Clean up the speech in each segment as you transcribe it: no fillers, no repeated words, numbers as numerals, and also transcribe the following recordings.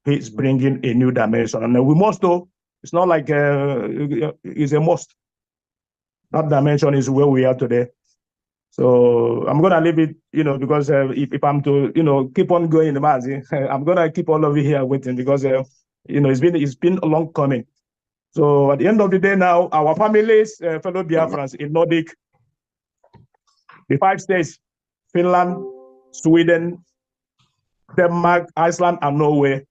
he's bringing a new dimension. And we must know, it's not like it's a must. That dimension is where we are today. So I'm gonna leave it, because if I'm to, keep on going in the mass, I'm gonna keep all of you here waiting because it's been a long coming. So at the end of the day now, our families, fellow Biafrans in Nordic, the 5 states, Finland, Sweden, Denmark, Iceland, and Norway,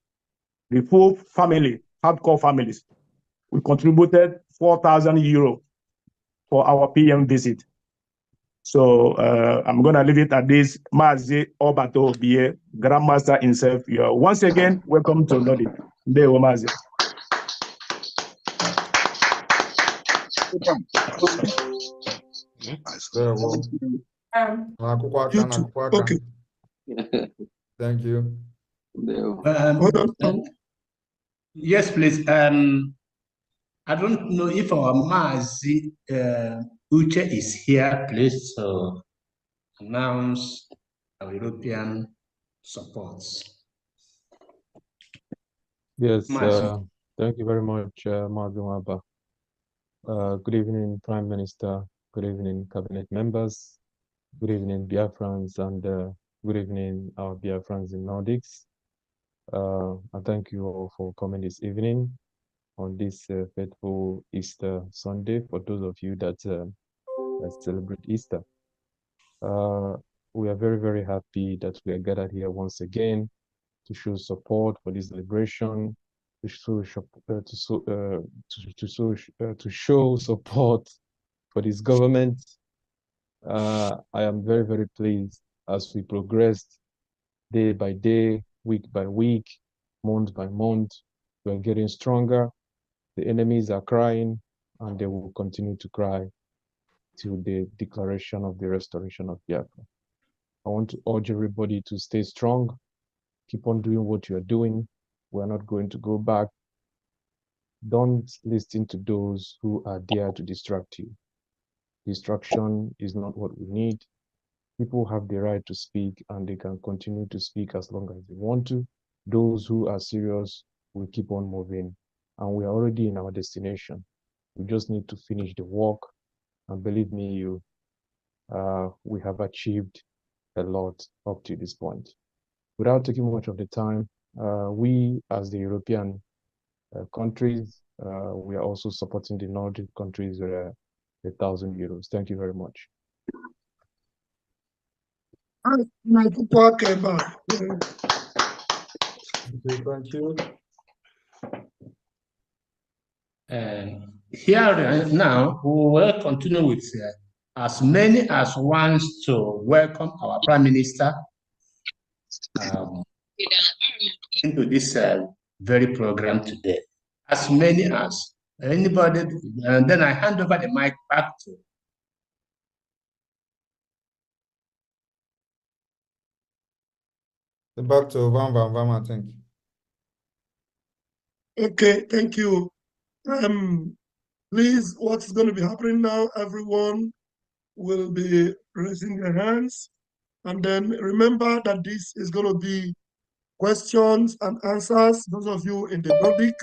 the full family, hardcore families, we contributed €4,000 for our PM visit. So I'm going to leave it at this. Mazi Obato Bie, Grandmaster himself. You are once again welcome to Nodi. Ndewo Mazi. Okay. Thank you. Yes, please. I don't know if our Mazi Uche is here, please, to announce our European supports. Yes, thank you very much, Madhumaba. Good evening, Prime Minister. Good evening, Cabinet members. Good evening, Biafrans, and good evening, our Biafrans in Nordics. I thank you all for coming this evening on this faithful Easter Sunday for those of you that celebrate Easter. We are very, very happy that we are gathered here once again to show support for this celebration, to show support for this government. I am very, very pleased as we progressed day by day, week by week, month by month. We are getting stronger. The enemies are crying, and they will continue to cry till the declaration of the restoration of Biafra. I want to urge everybody to stay strong. Keep on doing what you are doing. We're not going to go back. Don't listen to those who are there to distract you. Distraction is not what we need. People have the right to speak, and they can continue to speak as long as they want to. Those who are serious will keep on moving, and we are already in our destination. We just need to finish the work, and believe me, we have achieved a lot up to this point. Without taking much of the time, we as the European countries, we are also supporting the Nordic countries with €1,000. Thank you very much. Thank you. Here now, we will continue with as many as wants to welcome our Prime Minister into this very program today. As many as anybody, and then I hand over the mic back to Vama, thank you. Okay, thank you. Please, what's going to be happening now? Everyone will be raising their hands. And then remember that this is going to be questions and answers. Those of you in the Nordic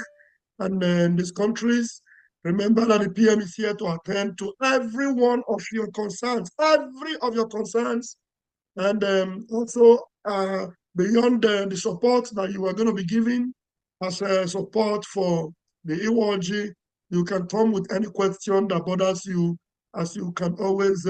and in these countries, remember that the PM is here to attend to every one of your concerns, And also, beyond the support that you are going to be giving as support for the EWG, you can come with any question that bothers you, as you can always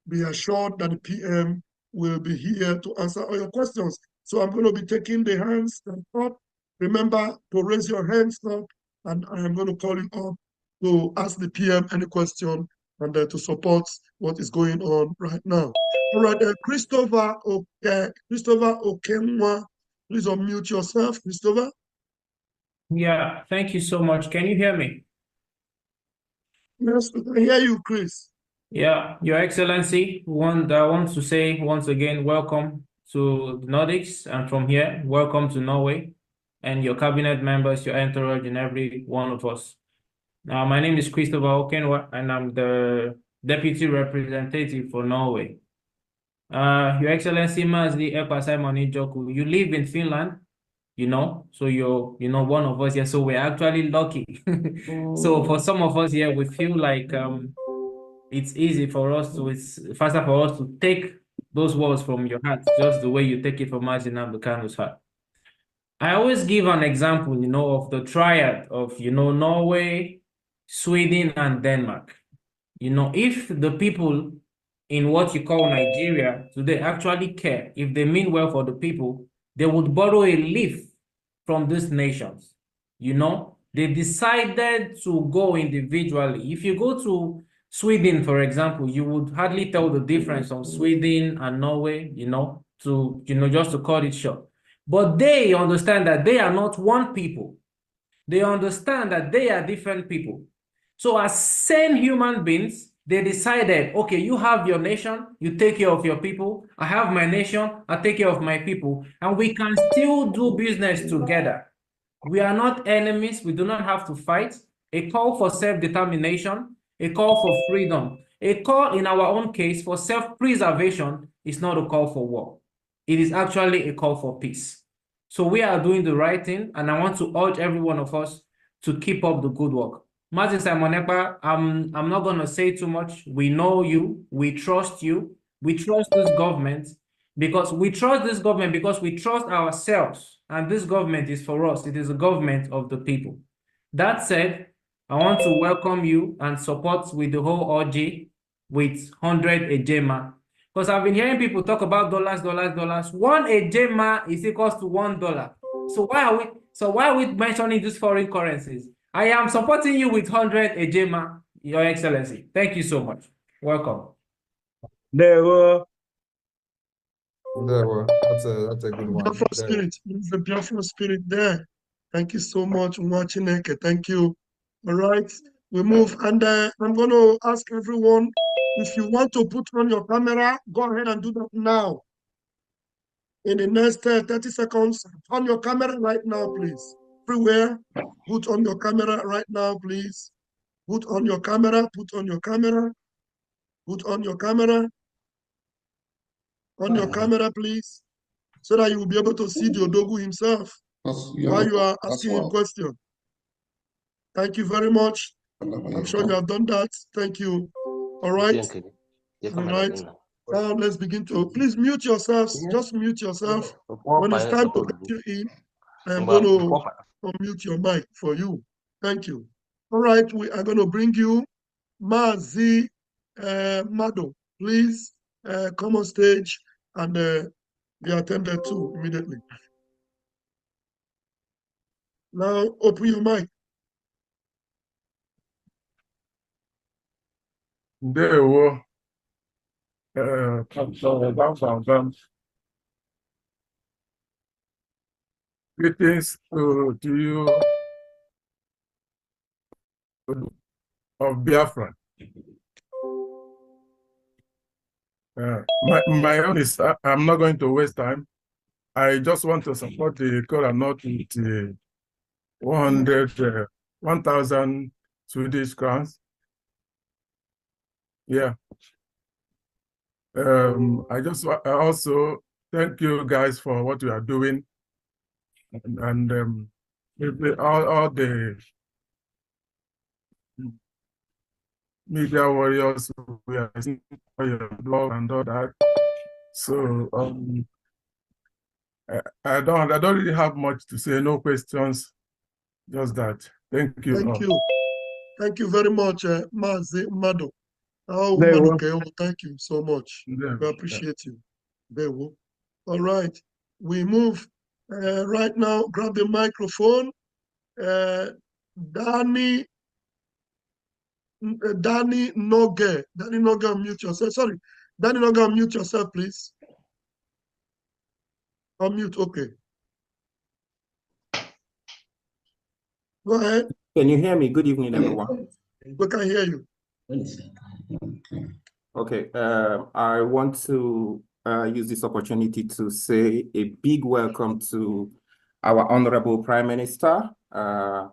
be assured that the PM will be here to answer all your questions. So I'm going to be taking the hands up. Remember to raise your hands up, and I am going to call you up to ask the PM any question and to support what is going on right now. All right, Christopher Okenwa, please unmute yourself, Christopher. Yeah, thank you so much. Can you hear me? Yes, we can hear you, Chris. Yeah, Your Excellency, I want to say once again, welcome to the Nordics, and from here, welcome to Norway, and your cabinet members, your entourage, and every one of us. Now, my name is Christopher Okenwa, and I'm the Deputy Representative for Norway. Your Excellency Mazi Ekpa, you live in Finland, So you're, one of us here. So we're actually lucky. So for some of us here, we feel like it's easy for us to, it's faster for us to take those words from your heart, just the way you take it from Martin Buchanan's heart. I always give an example, of the triad of, Norway, Sweden, and Denmark. If the people in what you call Nigeria today actually care, if they mean well for the people, they would borrow a leaf from these nations. They decided to go individually. If you go to Sweden, for example, you would hardly tell the difference on Sweden and Norway, just to cut it short. But they understand that they are not one people. They understand that they are different people. So as same human beings, they decided, okay, you have your nation, you take care of your people. I have my nation, I take care of my people. And we can still do business together. We are not enemies. We do not have to fight. A call for self-determination, a call for freedom, a call in our own case for self-preservation is not a call for war. It is actually a call for peace. So we are doing the right thing, and I want to urge every one of us to keep up the good work. Martin Simon Ekpa, I'm not going to say too much. We know you. We trust you. We trust this government because we trust ourselves. And this government is for us. It is a government of the people. That said, I want to welcome you and support with the whole OG with 100 ejema. Because I've been hearing people talk about dollars. 1 ejema is equals to $1. So why are we mentioning these foreign currencies? I am supporting you with 100 ejema, Your Excellency. Thank you so much. Welcome. There were. That's a good one. Biafra spirit. It's the Biafra spirit there. Thank you so much, Mwachineke. Thank you. All right, we move, and I'm going to ask everyone, if you want to put on your camera, go ahead and do that now. In the next 30 seconds, on your camera right now, please. Everywhere, put on your camera right now, please. Put on your camera, put on your camera, put on your camera. On your camera, please, so that you will be able to see the Odogu himself while you are asking him questions. Thank you very much. I'm sure you have done that. Thank you. All right. All right. Now let's begin to, please mute yourselves. Just mute yourself. When it's time to get you in, I'm going to unmute your mic for you. Thank you. All right. We are going to bring you Mazi Mado. Please come on stage and be attended to immediately. Now open your mic. There were greetings to you of Biafra. My own is, I'm not going to waste time. I just want to support the Kola North with 1,000 Swedish crowns. Yeah. I also thank you guys for what you are doing, and all the media warriors we are seeing your blog and all that. So I don't really have much to say. No questions, just that. Thank you. Thank you. Thank you very much, Mazi Mado. Oh, thank you so much. We appreciate you. All right. We move right now. Grab the microphone. Danny Noge. Danny Noge, unmute yourself. Sorry. Danny Noge, unmute yourself, please. Unmute, okay. Go ahead. Can you hear me? Good evening, everyone. We can hear you. Okay, I want to use this opportunity to say a big welcome to our Honorable Prime Minister, Mazi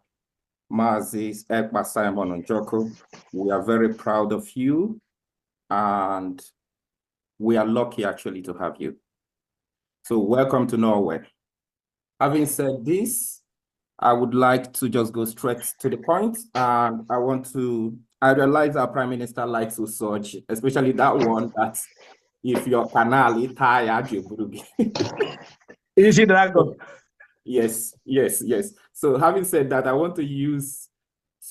Ekpa Simon Njoko. We are very proud of you, and we are lucky actually to have you. So welcome to Norway. Having said this, I would like to just go straight to the point. And I realize our Prime Minister likes Usoji, especially that one that if your canal is tired, you Is it dragon? Yes. So having said that, I want to use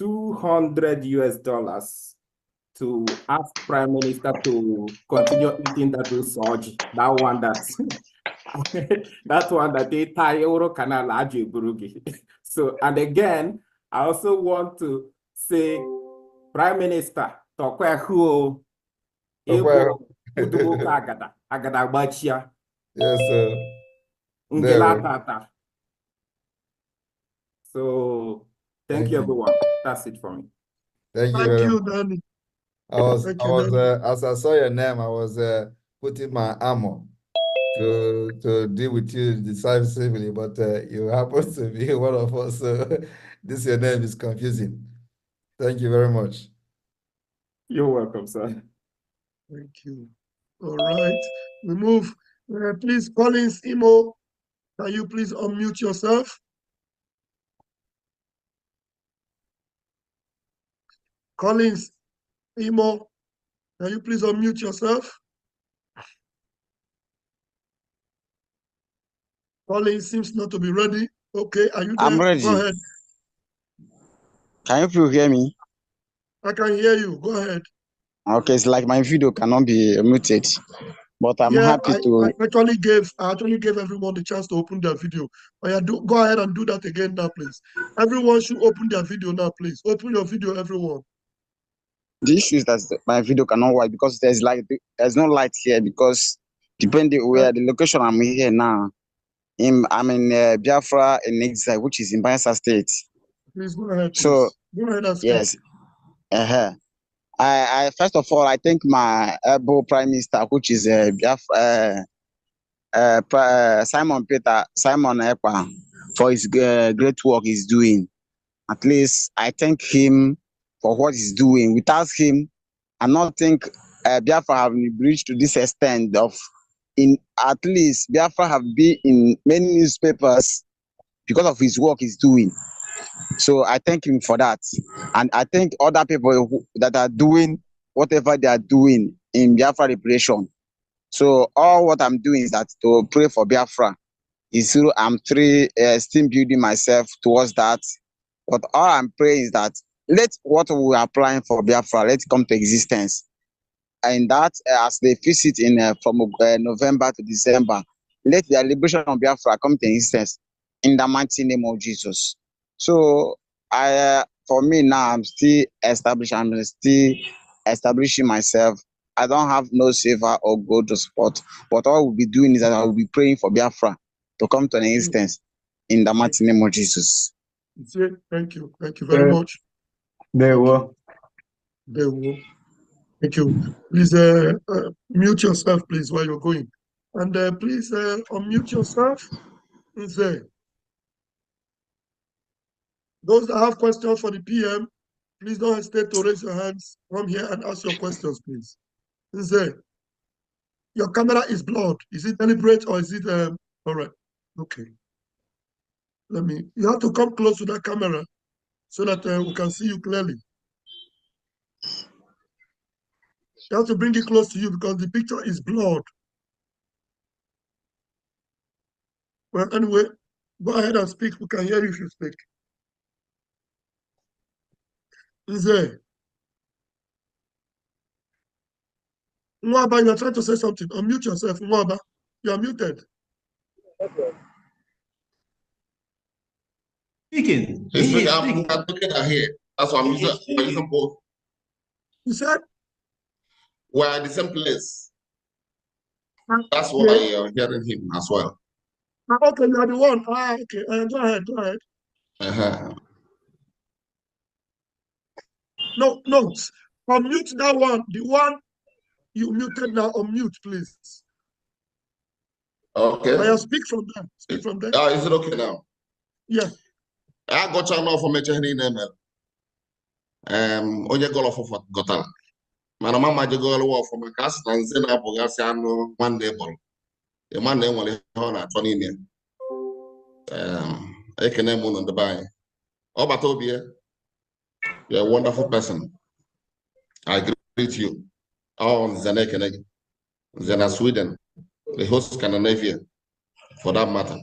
$200 to ask Prime Minister to continue eating that Usoji, that one that's that one that they tie Euro Canal Aji Burugi. So, and again, I also want to say, Prime Minister, Tokwe Huo, Ego, Utubuka Agada Bachia. Yes, sir. Tata. So, thank you, you. everyone. That's it for me. Thank you Thank very you, much. Danny. As I saw your name, I was putting my armor to deal with you decisively, but you happen to be one of us, so this your name is confusing. Thank you very much. You're welcome, sir. Thank you. All right, we move. Please, Collins Imo, can you please unmute yourself? Collins Imo, can you please unmute yourself? Collins seems not to be ready. Okay, are you there? I'm ready. Go ahead. Can you hear me? I can hear you. Go ahead. Okay, it's like my video cannot be muted, but I'm happy to. I actually gave everyone the chance to open their video. Go ahead and do that again now, please. Everyone should open their video now, please. Open your video, everyone. The issue is that my video cannot work because there's no light here, because depending where the location I'm here now, I'm in Biafra in exile, which is in Bayelsa State. Please go ahead. So go ahead and speak. Yes, I first of all I thank my able Prime Minister, which is Biafra, Simon Ekpa, for his great work he's doing. At least I thank him for what he's doing. Without him, I don't think Biafra have reached to this extent of, at least Biafra have been in many newspapers because of his work he's doing. So I thank him for that. And I thank other people that are doing whatever they are doing in Biafra liberation. So all what I'm doing is that to pray for Biafra. I'm still building myself towards that. But all I'm praying is that let what we are applying for Biafra, let it come to existence. And that as they visit from November to December, let the liberation of Biafra come to existence in the mighty name of Jesus. So for me now, I'm still establishing myself. I don't have no silver or gold to support, but all I will be doing is that I will be praying for Biafra to come to an existence in the mighty name of Jesus. Thank you. Thank you very much. There will. Thank you. Please mute yourself, please, while you're going. And please unmute yourself. Please, those that have questions for the PM, please don't hesitate to raise your hands. Come here and ask your questions, please. Please, your camera is blurred. Is it deliberate or is it all right? Okay. You have to come close to that camera so that we can see you clearly. You have to bring it close to you because the picture is blurred. Well, anyway, go ahead and speak. We can hear you if you speak. Nze. Nwaba, you're trying to say something. Unmute yourself, Nwaba. You're muted. Speaking. I'm looking at here. That's why I'm using both. You said? We're at the same place. That's why you're hearing him as well. Okay, you are the one. Okay. Go ahead. No. Unmute that one. The one you muted now, unmute, please. Okay. Speak from there. Is it okay now? Yeah. I got you now for mentioning email. Onye golo for gotala. Mana mama je golo wo for my class na nze na abogasi anu nwanne bol. E nwanne nwere ihe ọ na-achọ n'ime. Ekene Moon on the bay. Obatobie, you're a wonderful person. I greet you. All Zane Kenegi, Zena Sweden, the host Scandinavia, for that matter.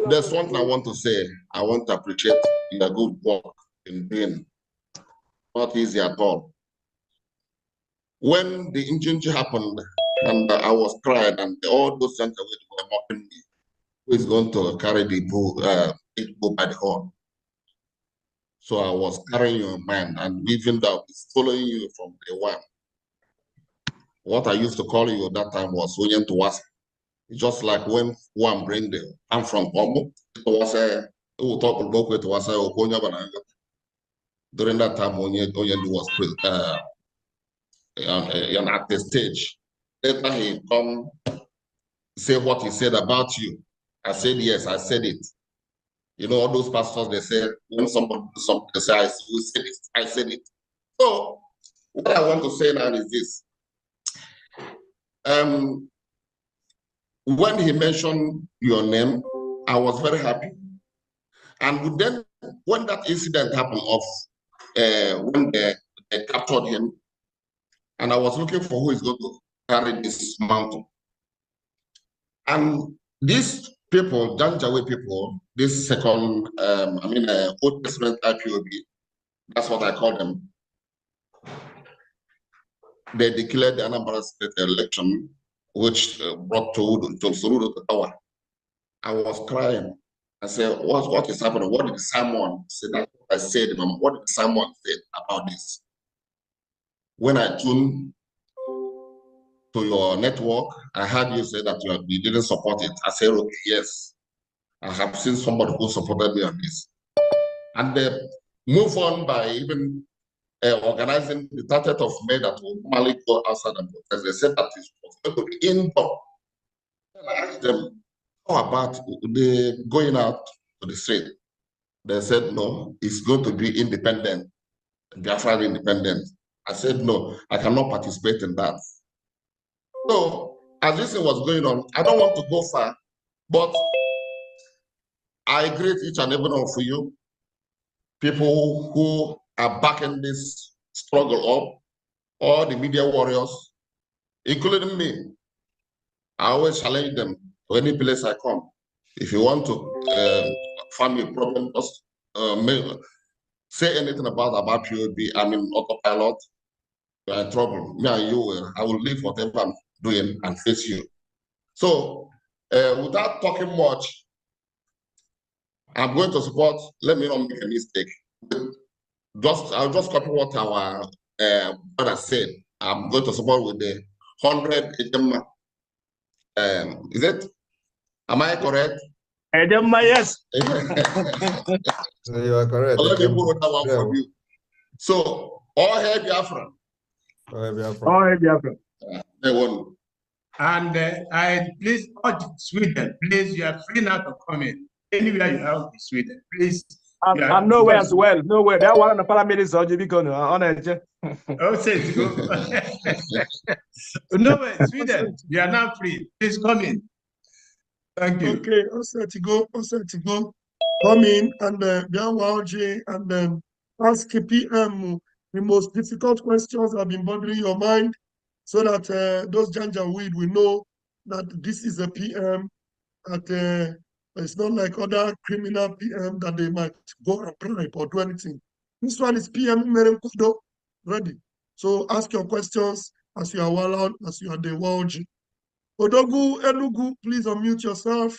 There's one thing I want to say. I want to appreciate your good work in doing. Not easy at all. When the injury happened, and I was crying, and all those gentlemen were mocking me, who is going to carry the bull by the horn? So I was carrying your mind, and even though I was following you from day one, what I used to call you at that time was William Tuwasa. Just like when one bring the I'm from Omo, it was who talk about it was during that time when you was at the stage. Later he come say what he said about you. I said yes, I said it. You know, all those pastors, they say when somebody something, they say I said it. So what I want to say now is this. When he mentioned your name, I was very happy. And then when that incident happened of when they captured him, and I was looking for who is going to carry this mountain. And these people, Janjaweed people, this second, Old Testament IPOB, that's what I call them. They declared the Anambra State election, which brought to Soludo to power. I was crying. I said, what is happening? What did Simon say? That's what I said, Mama. What did Simon say about this? When I tuned to your network, I heard you say that you didn't support it. I said, okay, yes. I have seen somebody who supported me on this. And they move on by even organizing the 30th of May that will normally go outside and protest. They said that it was going to be indoor. And I asked them, how about the going out to the street? They said, no, it's going to be independent, Biafra independent. I said, no, I cannot participate in that. So, as this was going on, I don't want to go far, but I greet each and every one of you, people who are backing this struggle up, all the media warriors, including me. I always challenge them to any place I come. If you want to find me a problem, just say anything about POB, I'm in autopilot, you're in trouble. Me and you, I will leave whatever I'm doing and face you. So, without talking much, I'm going to support, let me not make a mistake. I'll just copy what our brother said. I'm going to support with the 100 is it? Am I correct? Yes. So you are correct. Let me borrow that one from you. So, all hail Biafra. All hail Biafra. All hail Biafra. And I please urge Sweden, please, you are free now to come in. Anywhere you have in Sweden, please. And nowhere as well. Nowhere. That one on the paramedics surgery because on it. Oh, say to go. Nowhere, Sweden, you are now free. Please come in. Thank you. Okay, all set to go. Come in and and then ask PM the most difficult questions that have been bothering your mind, so that those Janjaweed will know that this is a PM, that it's not like other criminal PM that they might go and bribe or do anything. This one is PM Merenkudo, ready. So ask your questions as you are allowed, as you are the Walji. Odogu Enugu, please unmute yourself.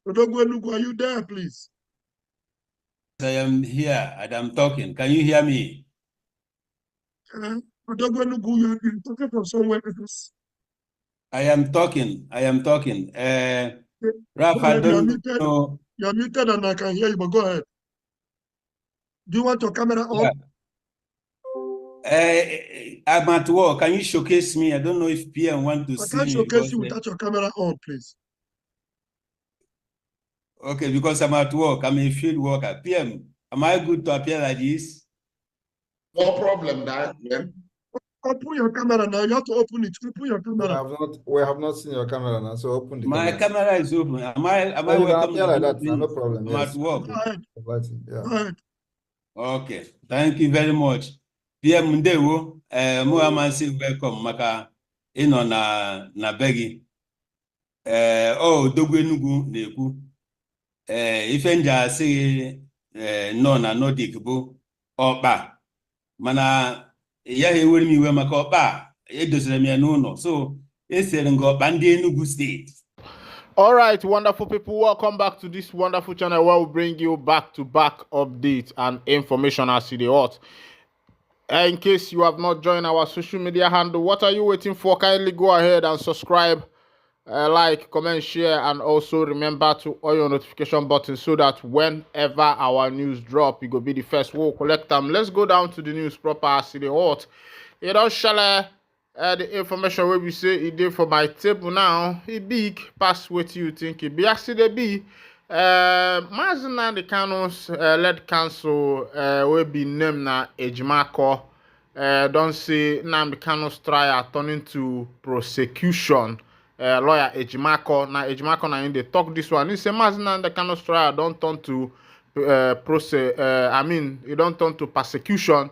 Odogu Enugu, are you there, please? I am here and I'm talking. Can you hear me? Odogu Enugu, you're talking from somewhere else. I am talking. Ralph, I don't know. You're muted and I can hear you, but go ahead. Do you want your camera on? I'm at work. Can you showcase me? I don't know if PM want to see me. I can't showcase you without your camera on, please. Okay, because I'm at work. I'm a field worker. PM, am I good to appear like this? No problem, that. Yeah. Open your camera now. You have to open it. Open your camera. We have not seen your camera now, so open the My camera. camera is open. Am I You can welcome? appear like that now, no problem. I'm Yes. at work. Go ahead. Yeah. Go ahead. Okay, thank you very much. PM Ndewo, mụ amasị welcome maka ịnọ na be gị. Odogwu Enugu na-ekwu. Ife nji asị gị nọ na Nordic bụ ọkpa. Mana ya ewere m iwe maka ọkpa edozere m ya n'ụlọ. So esere m gị ọkpa ndị Enugu steeti. All right, wonderful people, welcome back to this wonderful channel where we bring you back-to-back updates and information as to the hot. In case you have not joined our social media handle, what are you waiting for? Kindly go ahead and subscribe, like, comment, share, and also remember to on your notification button so that whenever our news drop, you go be the first. We'll collect them. Let's go down to the news proper as to the hot. You don't share the information where we say it did for my table now. It big past what you think it be. Actually, be Mazina the Canos led council will be named na Ejimako. Don't say Namdi Canos trial turning to prosecution. Lawyer Ejimako na in the talk this one. He say Mazina the Canos trial don't turn to it don't turn to persecution.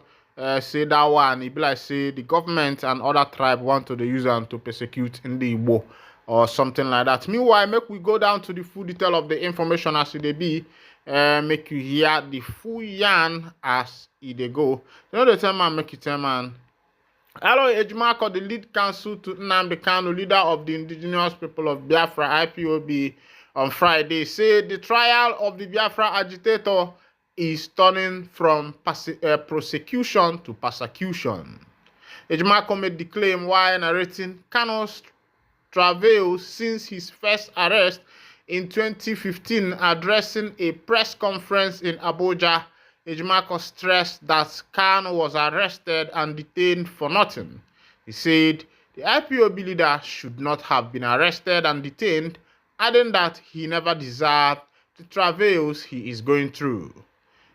Say that one, it be like say the government and other tribe want to use them to persecute in the Igbo or something like that. Meanwhile, make we go down to the full detail of the information as it be. Make you hear the full yarn as it go. You know the time man make it tell man. Hello, Ejimako, the lead counsel to Nnamdi Kanu, leader of the indigenous people of Biafra, IPOB, on Friday, said the trial of the Biafra agitator is turning from prosecution to persecution. Ejimako made the claim while narrating Kanu's travels since his first arrest in 2015. Addressing a press conference in Abuja, Ejimako stressed that Kanu was arrested and detained for nothing. He said the IPOB leader should not have been arrested and detained, adding that he never deserved the travails he is going through.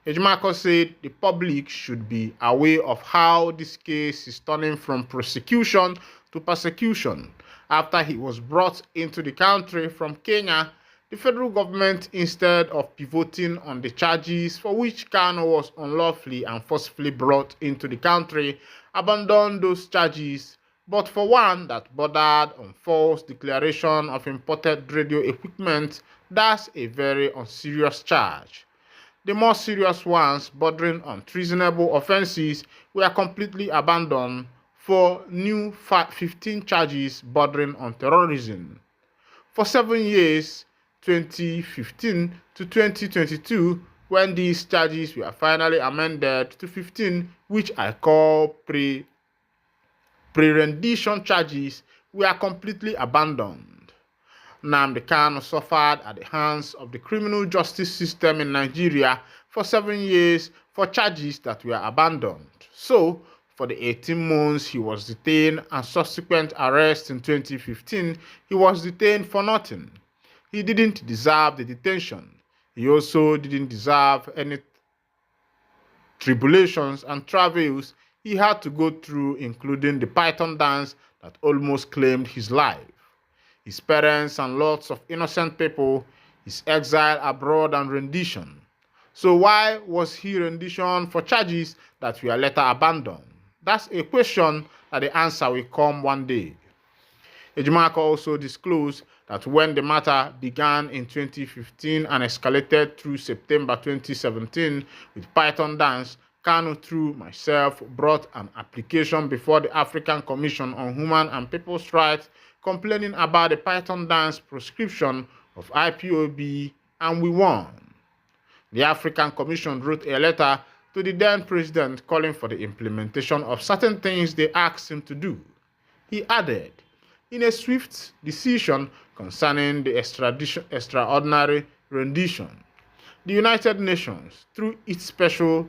Ejimako said the public should be aware of how this case is turning from prosecution to persecution. After he was brought into the country from Kenya, the federal government, instead of pivoting on the charges for which Kanu was unlawfully and forcefully brought into the country, abandoned those charges, but for one that bordered on false declaration of imported radio equipment. That's a very unserious charge. The more serious ones, bordering on treasonable offenses, were completely abandoned for new 15 charges bordering on terrorism. For 7 years, 2015 to 2022, when these charges were finally amended to 15, which I call pre-rendition charges, were completely abandoned. Nnamdi Kanu suffered at the hands of the criminal justice system in Nigeria for 7 years for charges that were abandoned. So, for the 18 months he was detained and subsequent arrest in 2015, he was detained for nothing. He didn't deserve the detention. He also didn't deserve any tribulations and travails he had to go through, including the python dance that almost claimed his life, his parents and lots of innocent people, his exile abroad and rendition. So why was he rendition for charges that were later abandoned? That's a question that the answer will come one day. Ejimako also disclosed that when the matter began in 2015 and escalated through September 2017 with Python Dance, Kanu, through myself, brought an application before the African Commission on Human and People's Rights complaining about the Python Dance proscription of IPOB, and we won. The African Commission wrote a letter to the then president calling for the implementation of certain things they asked him to do. He added, in a swift decision concerning the extraordinary rendition, the United Nations, through its special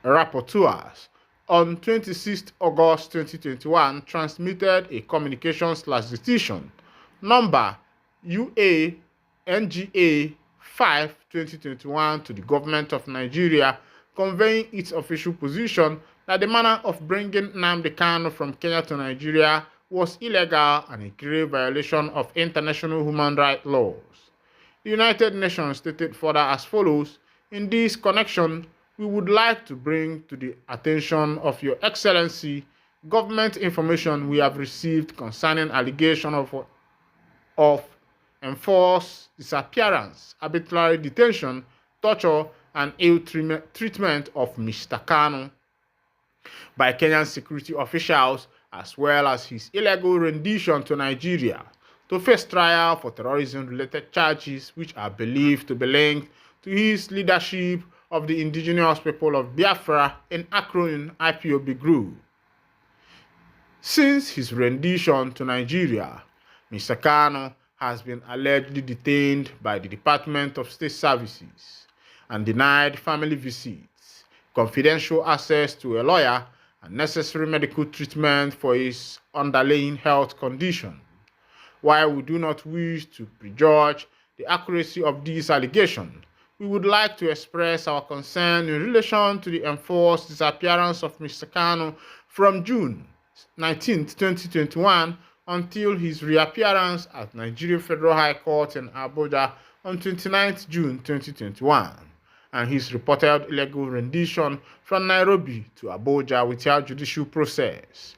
rapporteurs, on 26 August 2021, transmitted a communication/decision number UA-NGA 5/2021 to the government of Nigeria, conveying its official position that the manner of bringing Nnamdi Kanu from Kenya to Nigeria was illegal and a grave violation of international human rights laws. The United Nations stated further as follows: in this connection, we would like to bring to the attention of Your Excellency government information we have received concerning allegation of enforced disappearance, arbitrary detention, torture, and ill treatment of Mr. Kanu by Kenyan security officials, as well as his illegal rendition to Nigeria to face trial for terrorism-related charges which are believed to be linked to his leadership of the indigenous people of Biafra in acronym IPOB group. Since his rendition to Nigeria, Mr. Kanu has been allegedly detained by the Department of State Services and denied family visits, confidential access to a lawyer, and necessary medical treatment for his underlying health condition. While we do not wish to prejudge the accuracy of these allegations, we would like to express our concern in relation to the enforced disappearance of Mr. Kanu from June 19, 2021 until his reappearance at Nigeria Federal High Court in Abuja on 29 June 2021, and his reported illegal rendition from Nairobi to Abuja without judicial process.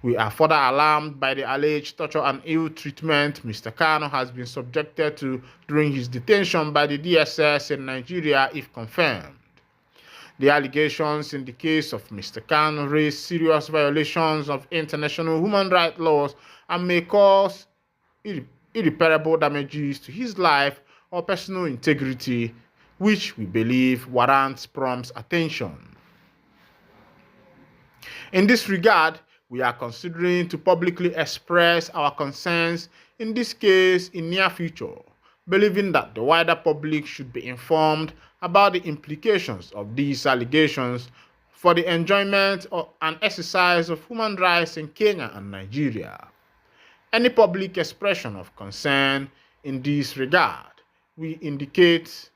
We are further alarmed by the alleged torture and ill treatment Mr. Kanu has been subjected to during his detention by the DSS in Nigeria, if confirmed. The allegations in the case of Mr. Kanu raise serious violations of international human rights laws and may cause irreparable damages to his life or personal integrity, which we believe warrants prompt attention. In this regard, we are considering to publicly express our concerns in this case in near future, believing that the wider public should be informed about the implications of these allegations for the enjoyment and exercise of human rights in Kenya and Nigeria. Any public expression of concern in this regard, we indicate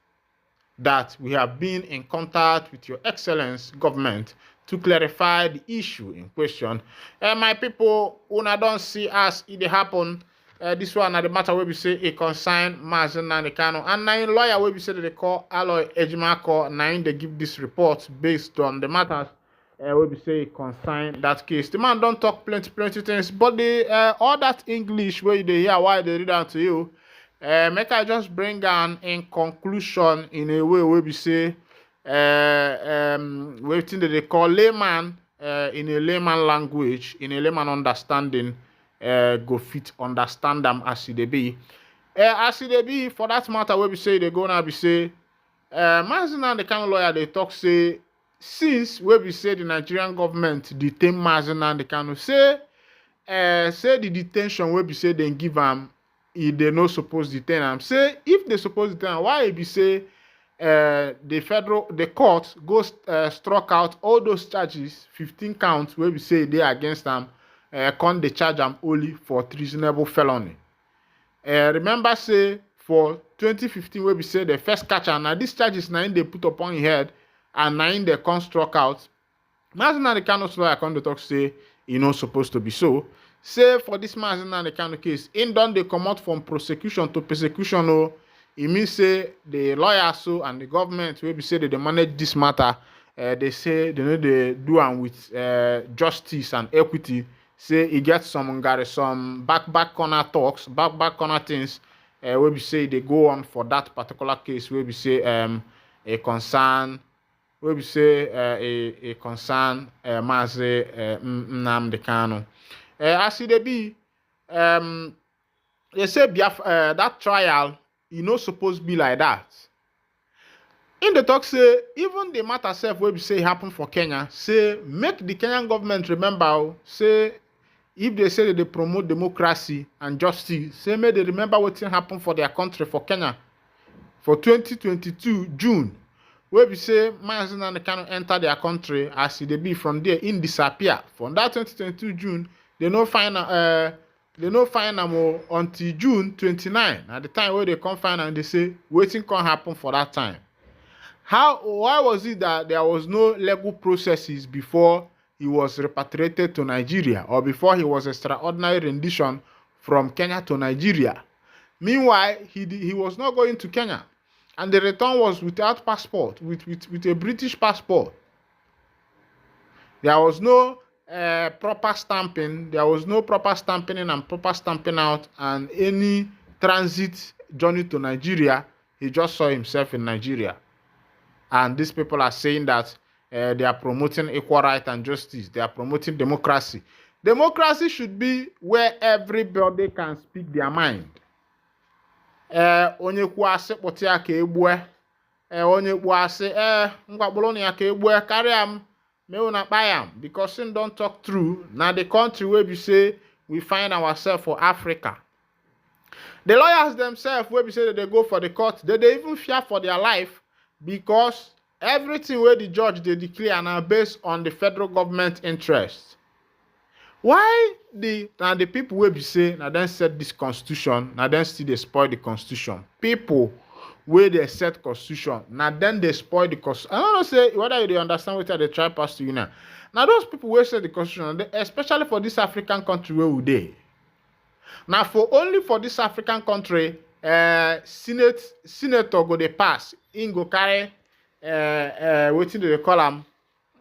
that we have been in contact with Your Excellency government to clarify the issue in question. My people, una don't see as it happen. This one at the matter where we say a consign Mazen Nnamdi Kanu, and nine lawyer where we say that they call Aloy Ejimako, nine they give this report based on the matters where we say consign that case. The man don't talk plenty things, but the all that English where they hear why they read out to you. Make I just bring an in conclusion in a way where we say waiting that they call layman in a layman language, in a layman understanding, go fit understand them as they be. As they be, for that matter, where we say they go now, we say, Mazen and the kind of lawyer they talk say, since where we say the Nigerian government detain Mazen and the kind of say the detention where we say they give them, if they no suppose detain them. Say if they suppose detain them, why be say the court goes struck out all those charges, 15 counts where we say they against them, can't they charge them only for treasonable felony. Remember say for 2015 where we say the first catcher, now these charges now they put upon his head and now they can't struck out. Mazen Nnamdi Kanu's lawyer come to talk say e no supposed to be so. Say for this Mazen Nnamdi Kanu case, in done they come out from prosecution to persecution. Oh, it means say the lawyer so and the government where we say they manage this matter, they say they know they do and with justice and equity. Say he gets some back corner talks, back corner things where we say they go on for that particular case where we say a concern. Where we say a concern Mazen Nnamdi Kanu. As it be, they say that trial, you know, supposed to be like that. In the talk say, even the matter self where we say happen for Kenya, say make the Kenyan government remember, say if they say that they promote democracy and justice, say may they remember what happened for their country, for Kenya, for 2022 June. Where we say Mazen Nnamdi Kanu enter their country as they be from there in disappear. From that 2022 June, they no find them until June 29. At the time where they come find and they say waiting can happen for that time. Why was it that there was no legal processes before he was repatriated to Nigeria or before he was extraordinary rendition from Kenya to Nigeria. Meanwhile, he was not going to Kenya, and the return was without passport, with a British passport. There was no proper stamping. There was no proper stamping in and proper stamping out, and any transit journey to Nigeria, he just saw himself in Nigeria. And these people are saying that they are promoting equal right and justice. They are promoting democracy. Democracy should be where everybody can speak their mind. Onye kwu asị kpụta ya ka egbue. Onye kwu asị ngwakpụrụ na ya ka egbue karịa m mewu na kpaya m, because him don't talk true. Now the country where we say we find ourselves for Africa. The lawyers themselves, where we say that they go for the court, they even fear for their life, because everything where the judge they declare now based on the federal government interest. Why the people will be say now then set this constitution, now then still they spoil the constitution. People where they set constitution, now then they spoil the constitution. I don't know say whether they understand what they try pass to you now. Now those people where set the constitution, especially for this African country where we they. Now only for this African country, senator go they pass, in go carry what do they call them?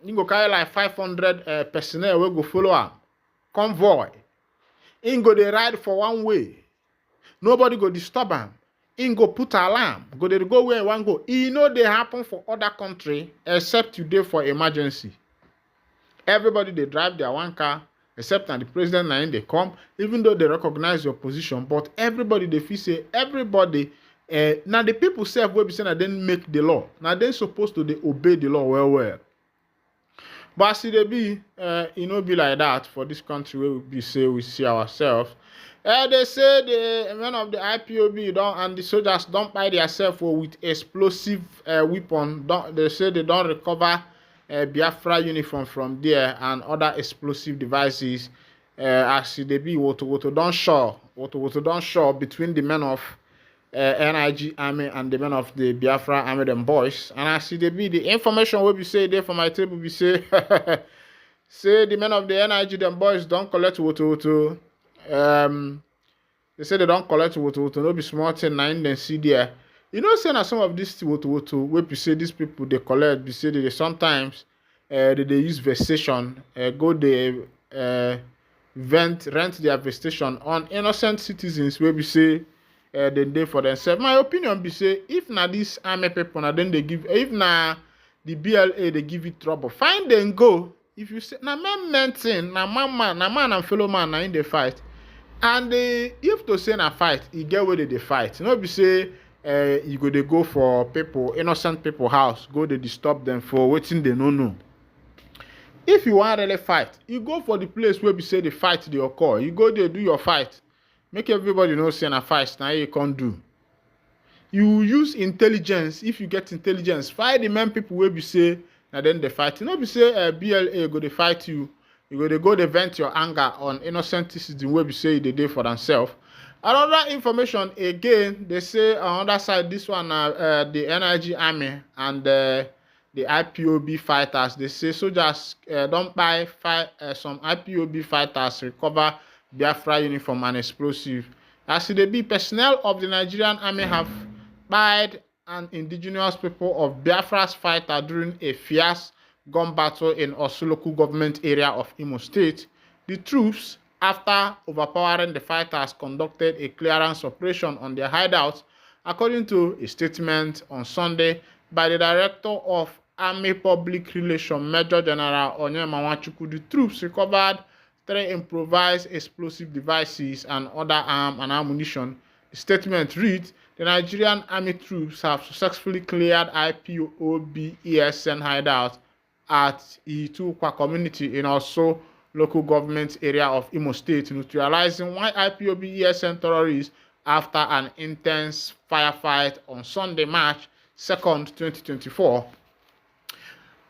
In go carry like 500 personnel will go follow am. Convoy. In go they ride for one way. Nobody go disturb am. In go put alarm. Go they go where one go. You know they happen for other country except today for emergency. Everybody they drive their one car except that the president and they come, even though they recognize your position, but everybody they feel say everybody now the people say will be saying that they make the law. Now they're supposed to they obey the law well. But see they be be like that for this country where we see ourselves. They say the men of the IPOB and the soldiers don't buy themselves with explosive weapon. They say they don't recover Biafra uniform from there and other explosive devices. As they be what don't show between the men of NIG army and the men of the Biafra army them boys. And as they be the information will be say there for my table be say say the men of the NIG them boys don't collect woto. They say they don't collect woto. No be small thing nine then see there. You know, say na some of these woto where we say these people they collect, we say they sometimes they use vestation, go they rent their vestation on innocent citizens where we say they for themselves. My opinion be say if na this army people na then they give, if na the BLA they give it trouble, find them go. If you say na men thing, na man and fellow man na in the fight, and if to say na fight, you get where they fight. You know be say you go they go for people, innocent people house, go they disturb them for waiting they no. If you want really fight, you go for the place where we say the fight they occur. You go there, do your fight. Make everybody know say na fight, now you can't do. You use intelligence. If you get intelligence, fight the men people where we say now then they fight. You know we say BLA go they fight you. You go they go they vent your anger on innocent citizens where we say they do for themselves. Another information again, they say on other side, this one the NIG army and the IPOB fighters. They say soldiers don't buy some IPOB fighters recover Biafra uniform and explosive. As they be personnel of the Nigerian army have buyed an indigenous people of Biafra's fighter during a fierce gun battle in Osu local government area of Imo State. The troops, after overpowering the fighters, conducted a clearance operation on their hideouts, according to a statement on Sunday by the Director of Army Public Relations, Major General Onyema. The troops recovered 3 improvised explosive devices and other arms and ammunition. The statement reads, the Nigerian Army troops have successfully cleared IPOB ESN hideouts at Itukwa community in Osu local government area of Imo State, neutralizing one IPOB ESN terrorists after an intense firefight on Sunday, March 2nd, 2024.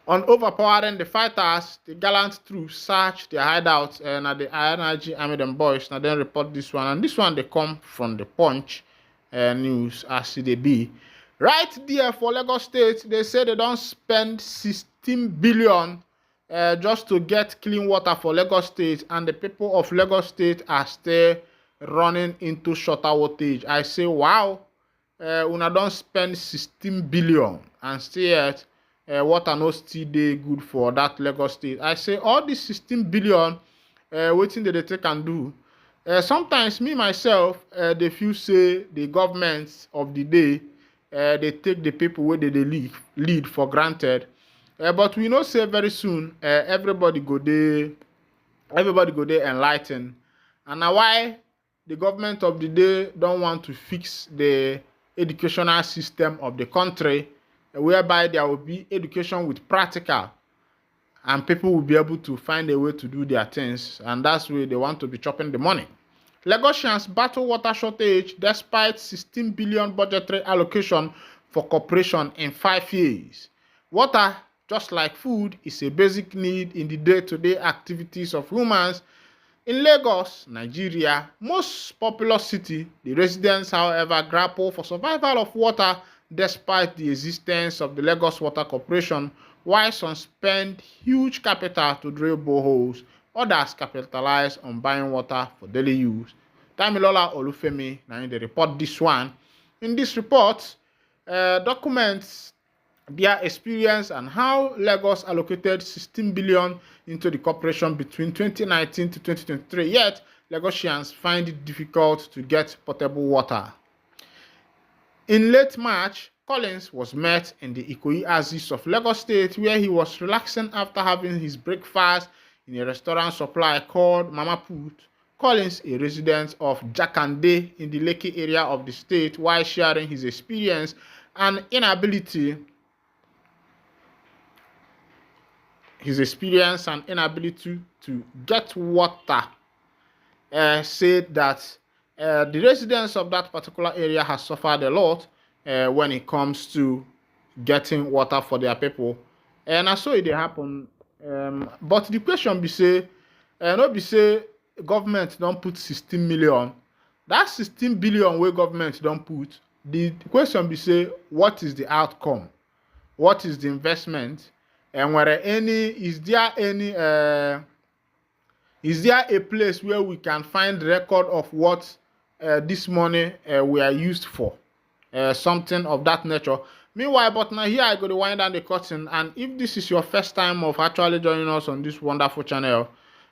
On overpowering the fighters, the gallant troops searched their hideouts and at the NIG army them boys. Now then report this one, and this one they come from the Punch news as they be. Right there for Lagos State, they say they don't spend 16 billion just to get clean water for Lagos State, and the people of Lagos State are still running into shorter wattage. I say, wow, una don spend 16 billion and still yet water no still dey good for that Lagos State. I say all this 16 billion, wetin dey take and do. Sometimes me myself dey feel say the government of the day dey take the people wey dey lead for granted. But we know say very soon everybody go dey enlightened, and na why the government of the day don want to fix the educational system of the country, whereby there will be education with practical, and people will be able to find a way to do their things, and that's where they want to be chopping the money. Lagosians battle water shortage despite 16 billion budgetary allocation for corporation in 5 years. Water, just like food, is a basic need in the day-to-day activities of humans. In Lagos, Nigeria, most populous city, the residents, however, grapple for survival of water despite the existence of the Lagos Water Corporation, while some spend huge capital to drill boreholes, others capitalize on buying water for daily use. Damilola Olufemi, now they report this one. In this report, documents their experience and how Lagos allocated 16 billion into the corporation between 2019 to 2023, yet Lagosians find it difficult to get potable water. In late March, Collins was met in the Ikoyi Axis of Lagos State, where he was relaxing after having his breakfast in a restaurant supply called Mama Put. Collins, a resident of Jakande in the Lekki area of the state, while sharing his experience and inability to get water, said that the residents of that particular area has suffered a lot when it comes to getting water for their people. And I saw it happen. But the question be say, no be say government don't put 16 million. That 16 billion where government don't put, the question be say, what is the outcome? What is the investment? And is there a place where we can find record of what this money we are used for? Something of that nature. Meanwhile, but now here I go to wind down the curtain, and if this is your first time of actually joining us on this wonderful channel,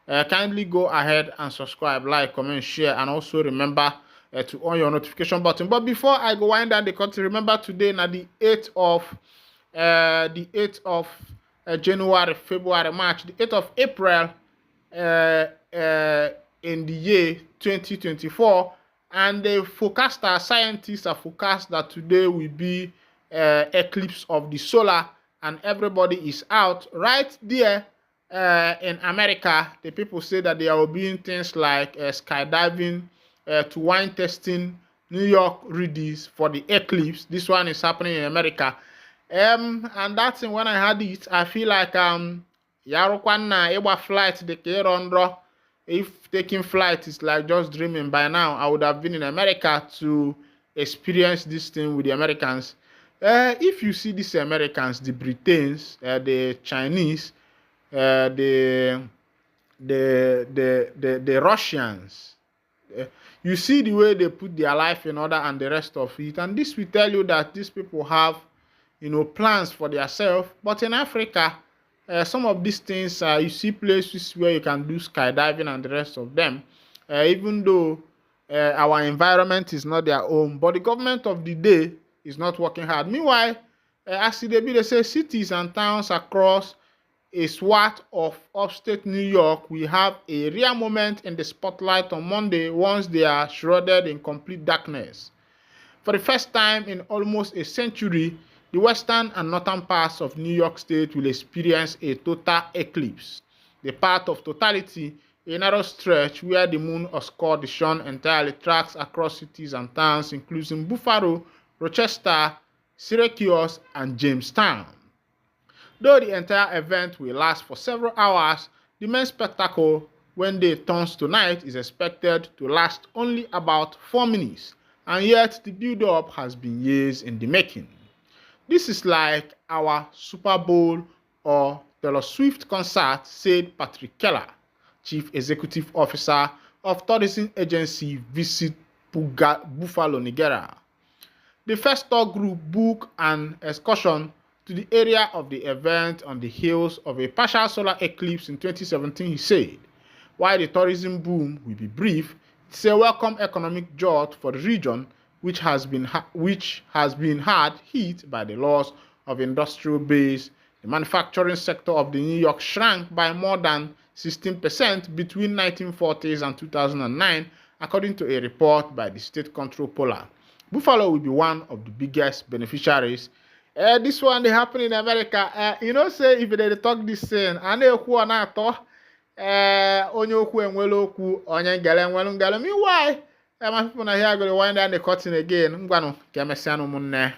kindly go ahead and subscribe, like, comment, share, and also remember to on your notification button. But before I go wind down the curtain, remember today now the 8th of January, February, March, the 8th of April in the year 2024, and the scientists are forecast that today will be eclipse of the solar, and everybody is out right there. In America, the people say that they are doing things like skydiving, to wine testing, New York readies for the eclipse. This one is happening in America. And that's when I had it, I feel like Yarokwana Ewa flight the Kerondro. If taking flight is like just dreaming, by now I would have been in America to experience this thing with the Americans. If you see these Americans, the Britons, the Chinese, the Russians, you see the way they put their life in order and the rest of it, and this will tell you that these people have, plans for themselves. But in Africa, some of these things, you see places where you can do skydiving and the rest of them, even though our environment is not their own, but the government of the day is not working hard. Meanwhile, as they say cities and towns across a swath of upstate New York, we have a rare moment in the spotlight on Monday once they are shrouded in complete darkness. For the first time in almost a century, the western and northern parts of New York State will experience a total eclipse. The path of totality, a narrow stretch where the moon obscures the sun entirely, tracks across cities and towns including Buffalo, Rochester, Syracuse, and Jamestown. Though the entire event will last for several hours, the main spectacle, when day turns to night, is expected to last only about 4 minutes, and yet the build-up has been years in the making. This is like our Super Bowl or Taylor Swift concert, said Patrick Keller, Chief Executive Officer of tourism agency Visit Buffalo, Nigeria. The first tour group booked an excursion to the area of the event on the heels of a partial solar eclipse in 2017, he said. While the tourism boom will be brief, it's a welcome economic jolt for the region, which has been hard hit by the loss of industrial base. The manufacturing sector of the New York shrank by more than 16% between 1940s and 2009, according to a report by the State Control Poller. Buffalo will be one of the biggest beneficiaries. This one they happen in America. Say if they talk this thing, and they who are not onye okwu enwere okwu onye ngele enwere ngele. Meanwhile, my people na here go to wind down the curtain again. Ngwanu ka emesianu ụmụnne.